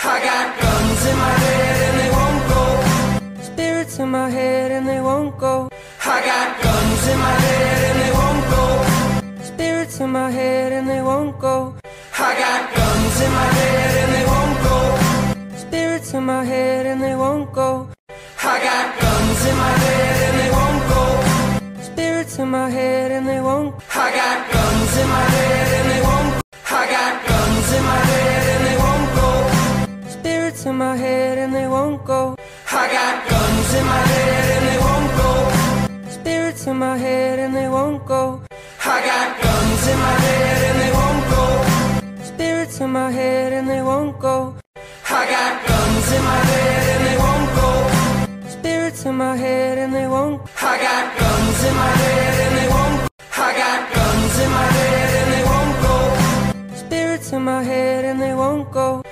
I got guns in my head and they won't go. Spirits in my head and they won't go. I got guns in my head and they won't go. Spirits in my head and they won't go. I got guns in my head and they won't go. Spirits in my head and they won't go. I got guns in my head and they won't go. Spirits in my head and they won't. I got guns in my head and they won't. I got guns in my head and they won't go. Spirits in my head and they won't go. I got guns in my head and they won't go. Spirits in my head and they won't go. I got guns in my head and they won't go. Spirits in my head and they won't go. I got guns in my head and they won't go. Spirits in my head and they won't. I got guns in my head and they won't. I got guns in my head and they won't go. Spirits in my head and they won't go.